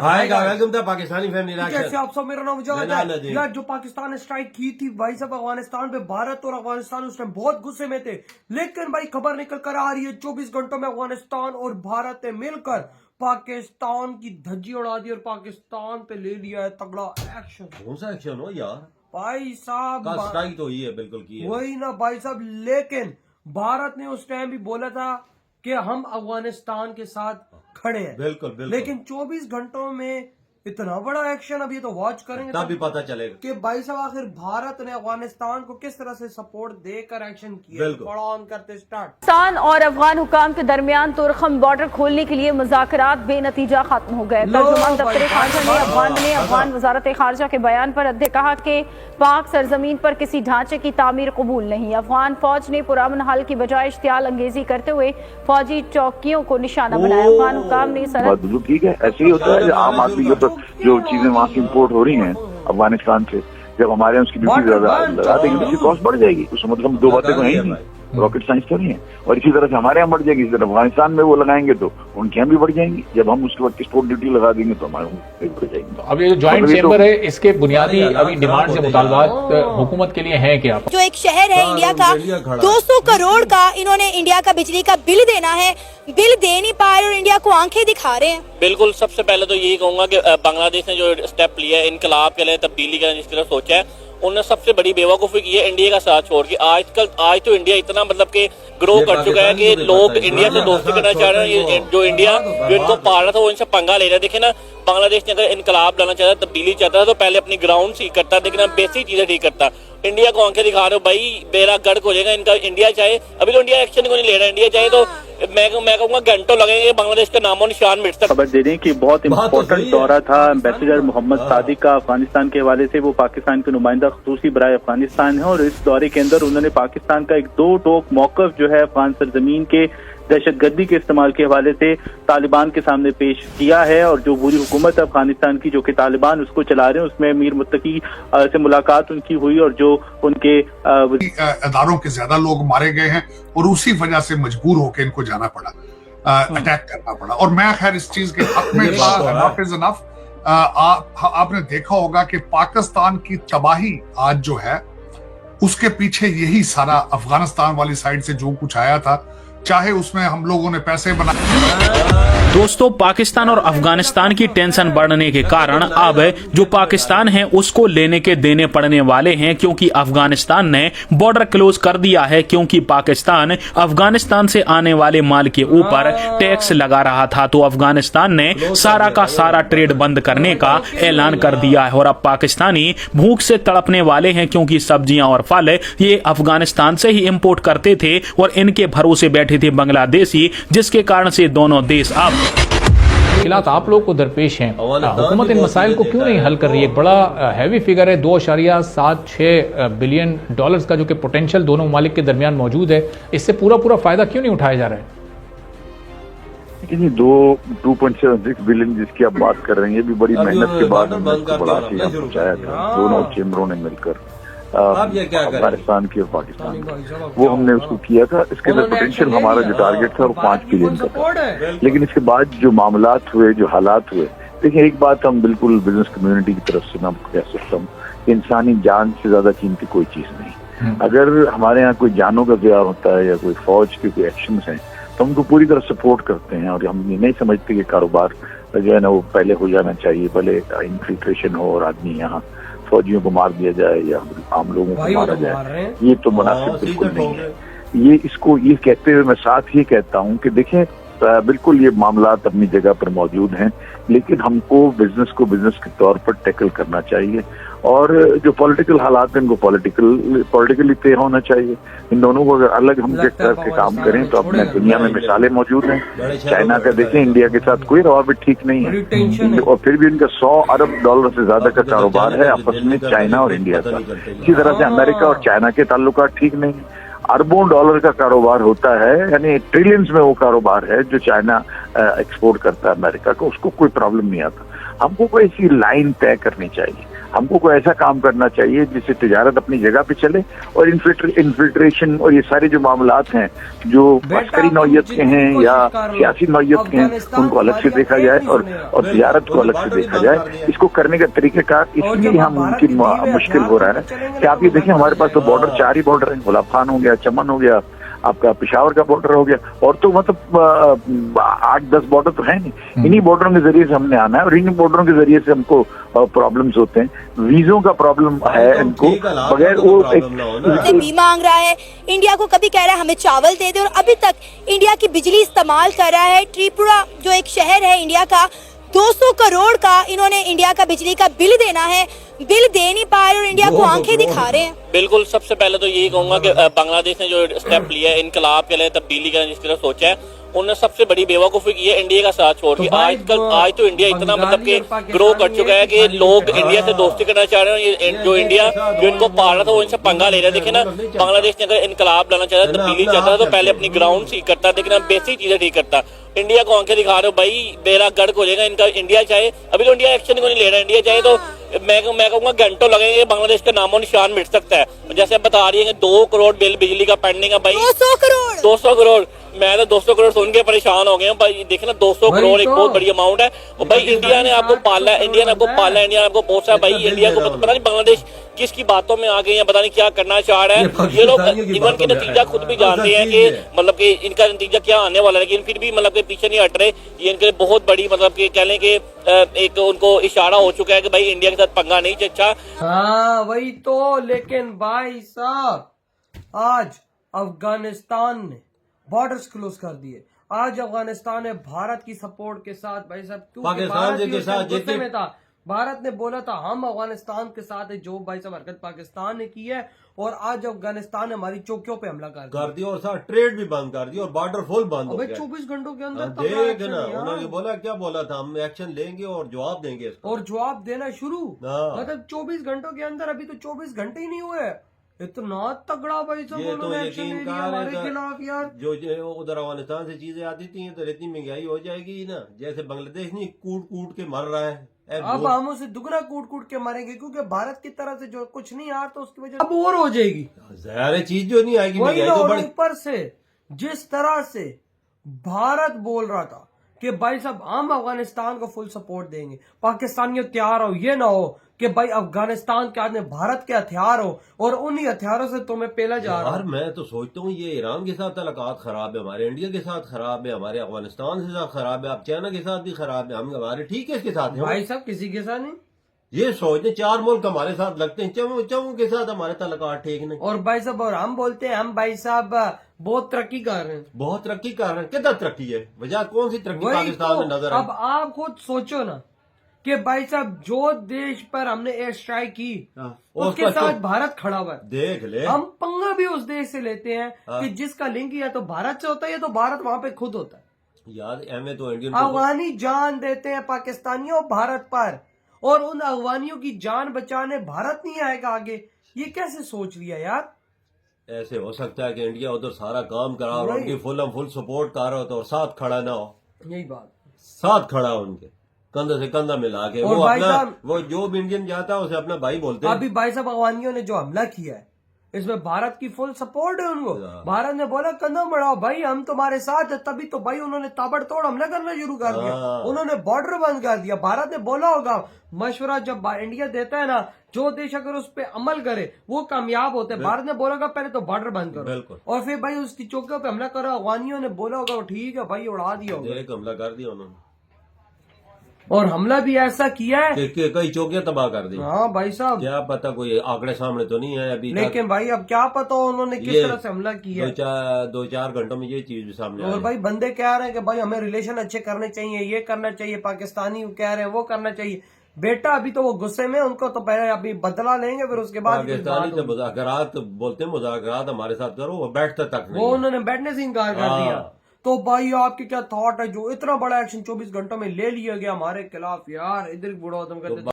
आएगा वेलकम था पाकिस्तानी फैमिली कैसे आप सब, मेरा नाम मुजाहिद है। यार जो पाकिस्तान ने स्ट्राइक की थी भाई साहब अफगानिस्तान पे, भारत और अफगानिस्तान उस टाइम बहुत गुस्से में थे, लेकिन भाई खबर निकल कर आ रही है 24 घंटों में अफगानिस्तान और भारत ने मिलकर पाकिस्तान की धज्जी उड़ा दी और पाकिस्तान पे ले लिया है तगड़ा एक्शन। कौन सा एक्शन हो यार भाई साहब? स्ट्राइक तो ही है, बिल्कुल की है वही ना भाई साहब, लेकिन भारत ने उस टाइम भी बोला था कि हम अफगानिस्तान के साथ खड़े हैं, बिल्कुल। लेकिन 24 घंटों में इतना बड़ा एक्शन, अभी तो वॉच करेंगे तब भी पता चलेगा कि भाई साहब आखिर भारत ने अफगानिस्तान को किस तरह से सपोर्ट देकर एक्शन किया। बड़ा ऑन करते स्टार्ट। पाकिस्तान और अफगान हुकाम के दरमियान तुरखम बॉर्डर खोलने के लिए मुज़ाकरात बेनतीजा खत्म हो गए। तर्जुमान दफ्तर खारजा ने अफगान वजारत खारजा के बयान पर रद्द कहा कि पाक सरजमीन पर किसी ढांचे की तामीर कबूल नहीं। अफगान फौज ने पुरअमन हल की बजाय इश्तियाल अंगेजी करते हुए फौजी चौकियों को निशाना बनाया। अफगान हुकाम ने ठीक है, ऐसे ही होता है। आम आदमी को जो चीजें वहाँ से इम्पोर्ट हो रही हैं अफगानिस्तान से, जब हमारे यहाँ उसकी ड्यूटी ज्यादा लगा देंगे तो उसकी कॉस्ट बढ़ जाएगी। उसका मतलब हम दो बातें तो हैं ही नहीं, रॉकेट साइंस तो नहीं है। और इसी तरह से हमारे यहाँ बढ़ जाएगी, इसी तरह अफगानिस्तान में वो लगाएंगे तो उनके यहाँ भी बढ़ जाएंगी। जब हम उसके बाद एक्सपोर्ट ड्यूटी लगा देंगे तो हमारे बढ़ जाएंगे। अब ये जो ज्वाइंट चेंबर है, इसके बुनियादी अभी डिमांड से मुतालबात हुकूमत के लिए हैं क्या? जो एक शहर है इंडिया का 200 करोड़ का, इन्होंने इंडिया का बिजली का बिल देना है, बिल दे नहीं पा रहे और इंडिया को आंखें दिखा रहे हैं। बिल्कुल, सबसे पहले तो यही कहूंगा कि बांग्लादेश ने जो स्टेप लिया है इनकलाब के लिए, तब्दीली का जिस तरह सोचा है, उन्होंने सबसे बड़ी बेवकूफ़ी की है इंडिया का साथ छोड़ के। आज तो इंडिया इतना मतलब कि ग्रो कर चुका है कि लोग इंडिया से दोस्ती करना चाह रहे हैं। जो इंडिया जो इनको पाल रहा था वो इनसे पंगा ले रहा है। देखिए ना, बांग्लादेश ने अगर इनकलाब लाना चाहता, तब्दीली चाहता तो पहले अपनी ग्राउंड ठीक करता, लेकिन अब बेसिक चीजें ठीक करता। इंडिया को आंखें दिखा रहे हो भाई, बेड़ा गर्क हो जाएगा इनका। इंडिया चाहे, अभी तो इंडिया एक्शन को नहीं ले रहा है, इंडिया चाहे तो मैं कहूँगा घंटों लगेंगे बांग्लादेश का नामो निशान मिट तक। खबर दे रहे हैं कि बहुत इम्पोर्टेंट दौरा था एम्बेसडर मोहम्मद सादिक का अफगानिस्तान के हवाले से। वो पाकिस्तान के नुमाइंदा खसूसी बराए अफगानिस्तान है और इस दौरे के अंदर उन्होंने पाकिस्तान का एक दो टोक मौकफ जो है अफगान सरजमीन के दहशतगर्दी के इस्तेमाल के हवाले से तालिबान के सामने पेश किया है। और जो पूरी हुकूमत अफगानिस्तान की, जो कि तालिबान उसको चला रहे हैं, उसमें अमीर मुत्तकी से मुलाकात उनकी हुई और जो उनके अदारों के ज्यादा लोग मारे गए हैं और उसी वजह से मजबूर होकर इनको जाना पड़ा, अटैक करना पड़ा। और मैं खैर इस चीज के हक में था। आपने देखा होगा कि पाकिस्तान की तबाही आज जो है उसके पीछे यही सारा अफगानिस्तान वाली साइड से जो कुछ आया था, चाहे उसमें हम लोगों ने पैसे बनाए। दोस्तों, पाकिस्तान और अफगानिस्तान की टेंशन बढ़ने के कारण अब जो पाकिस्तान है उसको लेने के देने पड़ने वाले हैं, क्योंकि अफगानिस्तान ने बॉर्डर क्लोज कर दिया है। क्योंकि पाकिस्तान अफगानिस्तान से आने वाले माल के ऊपर टैक्स लगा रहा था, तो अफगानिस्तान ने सारा का सारा ट्रेड बंद करने का ऐलान कर दिया है। और अब पाकिस्तानी भूख से तड़पने वाले हैं, क्योंकि सब्जियां और फल ये अफगानिस्तान से ही इम्पोर्ट करते थे और इनके भरोसे बैठे थे बांग्लादेशी, जिसके कारण से दोनों देश अब मुश्किलात आप लोग को दरपेश हैं। हुकूमत इन मसाइल को क्यों नहीं हल कर रही है? एक बड़ा हैवी फिगर है, 2.76 बिलियन डॉलर्स का, जो कि पोटेंशियल दोनों ममालिक के दरमियान मौजूद है। इससे पूरा फायदा क्यों नहीं उठाया जा रहा है? 2.76 बिलियन जिसकी आप बात कर रहे हैं, ये भी बड़ी मेहनत के बाद बड़ा पहुंचाया था दोनों चेंबरों ने मिलकर, अफगानिस्तान की और पाकिस्तान की। वो हमने उसको किया था। इसके अंदर पोटेंशियल हमारा जो टारगेट था वो 5 बिलियन का था। लेकिन इसके बाद जो मामलात हुए, जो हालात हुए, देखिए एक बात हम बिल्कुल बिजनेस कम्युनिटी की तरफ से मैं कह सकता हूँ, इंसानी जान से ज्यादा कीमती कोई चीज नहीं। अगर हमारे यहाँ कोई जानों का ज़िया होता है या कोई फौज के कोई एक्शन हैं तो हमको पूरी तरह सपोर्ट करते हैं। और हम ये नहीं समझते कि कारोबार जो है ना वो पहले हो जाना चाहिए, भले इन्फिल्ट्रेशन हो और आदमी यहाँ फौजियों को मार दिया जाए या आम लोगों को मारा जाए, ये तो मुनासिब बिल्कुल नहीं है। ये कहते हुए मैं साथ ही कहता हूँ कि देखें, बिल्कुल ये मामलात अपनी जगह पर मौजूद हैं, लेकिन हमको बिजनेस को बिजनेस के तौर पर टैकल करना चाहिए। और जो पॉलिटिकल हालात हैं उनको पॉलिटिकली तय होना चाहिए। इन दोनों को अगर अलग हम करके काम करें तो अपने दुनिया में मिसालें मौजूद हैं। चाइना का देखें, इंडिया के साथ कोई रवाबित ठीक नहीं है और फिर भी इनका 100 अरब डॉलर से ज्यादा का कारोबार है आपस में, चाइना और इंडिया का। इसी तरह से अमेरिका और चाइना के ताल्लुकात ठीक नहीं है। अरबों डॉलर का कारोबार होता है, यानी ट्रिलियंस में वो कारोबार है जो चाइना एक्सपोर्ट करता है अमेरिका को, उसको कोई प्रॉब्लम नहीं आता। हमको कोई ऐसी लाइन तय करनी चाहिए। हमको कोई ऐसा काम करना चाहिए जिससे तिजारत अपनी जगह पे चले और इन्फिल्ट्रेशन और ये सारे जो मामलात हैं जो अस्करी नौयत के हैं या सियासी नौयत के हैं उनको अलग से देखा जाए और तिजारत को अलग से देखा जाए। इसको करने का तरीक़ाकार इसलिए हम मुमकिन मुश्किल हो रहा है कि आप ये देखें, हमारे पास तो बॉर्डर 4 ही बॉर्डर है, गुलाब खान हो गया, चमन हो गया, आपका पेशावर का बॉर्डर हो गया, और तो मतलब 8-10 बॉर्डर तो है नहीं। इन्हीं बॉर्डरों के जरिए से हमने आना है और इन्हीं बॉर्डरों के जरिए से हमको प्रॉब्लम्स होते हैं, वीजों का प्रॉब्लम है इनको, बगैर वो भी मांग रहा है, इंडिया को कभी कह रहा है हमें चावल दे दे, और अभी तक इंडिया की बिजली इस्तेमाल कर रहा है। त्रिपुरा जो एक शहर है इंडिया का, 200 करोड़ का इन्होंने इंडिया का बिजली का बिल देना है, बिल दे नहीं पा रहे और इंडिया को आंखें दिखा रहे हैं। बिल्कुल, सबसे पहले तो यही कहूंगा कि बांग्लादेश ने जो स्टेप लिया है इनकलाब के लिए, तब्दीली का जिस तरह सोचा है, उन्होंने सबसे बड़ी बेवकूफी की है इंडिया का साथ छोड़ के। आज तो इंडिया इतना मतलब कि ग्रो कर चुका है कि लोग इंडिया से दोस्ती करना चाह रहे हैं। जो इंडिया जो इनको पाल रहा था वो इनसे पंगा ले रहा है। देखिए ना, बांग्लादेश ने अगर इनकलाब लाना चाहता, तब्दीली चाहता तो पहले अपनी ग्राउंड ठीक करता, लेकिन बेसिक चीजें ठीक करता। इंडिया को आंखें दिखा रहे हो भाई, बेड़ा गर्क हो जाएगा इनका। इंडिया चाहे, अभी तो इंडिया एक्शन को नहीं ले रहा है, इंडिया चाहे तो मैं कहूंगा घंटों लगेंगे, बांग्लादेश का नामो निशान मिट सकता है। जैसे आप बता रही है 2 करोड़ बिल बिजली का पेंडिंग है भाई, 200 करोड़। मैं तो 200 करोड़ सुन के परेशान हो गया हूँ भाई। देखना 200 करोड़ एक बहुत बड़ी अमाउंट है। और भाई इंडिया ने आपको पाला है, इंडिया ने आपको पोसा है भाई। इंडिया को पता नहीं बांग्लादेश किसकी बातों में आ गए हैं, पता नहीं क्या करना चाह रहा है। ये लोग इवन के नतीजा खुद भी जानते हैं कि मतलब कि इनका नतीजा क्या आने वाला है, लेकिन फिर भी मतलब के पीछे नहीं हट रहे। ये इनके बहुत बड़ी मतलब कि कह लें कि एक उनको इशारा हो चुका है कि भाई इंडिया के साथ पंगा नहीं चचा। हाँ वही तो, लेकिन भाई साहब आज अफगानिस्तान ने बॉर्डर्स क्लोज कर दिए। आज अफगानिस्तान ने भारत की सपोर्ट के साथ, भाई साहब पाकिस्तान के साथ गुस्से में था। भारत ने बोला था हम अफगानिस्तान के साथ है, जो भाई साहब हरकत पाकिस्तान ने की है, और आज अफगानिस्तान ने हमारी चौकियों पे हमला कर दिया और साथ ट्रेड भी बंद कर दिया और बॉर्डर फुल बंद हो गया। 24 घंटों के अंदर देख ना, उन्होंने बोला, क्या बोला था, हम एक्शन लेंगे और जवाब देंगे इसको। और जवाब देना शुरू, मतलब 24 घंटों के अंदर। अभी तो 24 घंटे ही नहीं हुए, इतना तगड़ा भाई साहब उन्होंने एक्शन ले लिया हमारे खिलाफ यार। जो उधर अफगानिस्तान से चीजें आती थी तो इतनी महंगाई हो जाएगी ना, जैसे बांग्लादेश नहीं कूट के मर रहा है, अब हम उसे दुगना कूट के मरेंगे, क्योंकि भारत की तरफ से जो कुछ नहीं आ रहा तो उसकी वजह अब और हो जाएगी। ज़ाहिर चीज जो नहीं आएगी, ऊपर से जिस तरह से भारत बोल रहा था कि भाई साहब हम अफगानिस्तान को फुल सपोर्ट देंगे, पाकिस्तानियों तैयार हो, ये ना हो कि भाई अफगानिस्तान के आदमी भारत के हथियार हो और उन्हीं हथियारों से तुम्हें पेला जा रहा है। मैं तो सोचता हूँ ये ईरान के साथ तल्लुकात खराब है, हमारे इंडिया के साथ खराब है, हमारे अफगानिस्तान के साथ खराब है, अब चाइना के साथ भी खराब है, हम हमारे ठीक है इसके साथ है भाई साहब, किसी के साथ नहीं। ये सोचते 4 मुल्क हमारे साथ लगते हैं, चमू के साथ हमारे तल्लुकात ठीक नहीं। और भाई साहब, और हम बोलते हैं हम भाई साहब बहुत तरक्की कर रहे हैं, बहुत तरक्की कर रहे हैं। कितना तरक्की है, वजह कौन सी तरक्की पाकिस्तान में नजर आई? अब आप खुद सोचो ना कि भाई साहब जो देश पर हमने एयर स्ट्राइक की उसके साथ भारत खड़ा हुआ है। देख ले, हम पंगा भी उस देश से लेते हैं कि जिसका लिंक या तो भारत से होता है या तो भारत वहां पे खुद होता है। यार एम तो इंडियन अफगानी जान देते हैं पाकिस्तानियों भारत पर, और उन अफगानियों की जान बचाने भारत नहीं आएगा आगे। ये कैसे सोच लिया यार? ऐसे हो सकता है कि इंडिया उधर सारा काम करा और उनकी फुल सपोर्ट कर रहा हो और साथ खड़ा ना हो। यही बात, साथ खड़ा हो उनके कंधा से कंधा मिला के। वो अपना वो जो भी इंडियन जाता है उसे अपना भाई बोलते हैं। अभी भाई साहब अफगानियों ने जो हमला किया है इसमें भारत की फुल सपोर्ट है उनको। भारत ने बोला कंधा बढ़ाओ भाई, हम तुम्हारे साथ है, तभी तो भाई उन्होंने ताबड़तोड़ हमला करना शुरू कर दिया। उन्होंने बॉर्डर बंद कर दिया। भारत ने बोला होगा, मशवरा जब इंडिया देता है ना, जो देश अगर उस पर अमल करे वो कामयाब होते हैं। भारत ने बोला होगा पहले तो बॉर्डर बंद करो और फिर भाई उसकी चौकियों पे हमला करो। अफगानियों ने बोला होगा ठीक है भाई, उड़ा दिया होगा, हमला कर दिया उन्होंने, और हमला भी ऐसा किया है कि कई चौकियां तबाह कर दी। हाँ भाई साहब, क्या पता, कोई आंकड़े सामने तो नहीं है अभी, लेकिन भाई अब क्या पता उन्होंने किस तरह से हमला किया। 2-4 घंटों में ये चीज भी सामने और भाई बंदे कह रहे हैं कि भाई हमें रिलेशन अच्छे करने चाहिए, ये करना चाहिए, पाकिस्तानी कह रहे हैं वो करना चाहिए। बेटा अभी तो वो गुस्से में, उनको तो पहले अभी बदला लेंगे, फिर उसके बाद पाकिस्तानी तो मुज़ाकरात बोलते हैं, मुज़ाकरात हमारे साथ करो, वो बैठता तक नहीं, वो उन्होंने बैठने से इनकार कर दिया। तो भाई आपके क्या थॉट है, जो इतना बड़ा एक्शन 24 घंटों में ले लिया गया हमारे खिलाफ यार? इधर बुढ़ा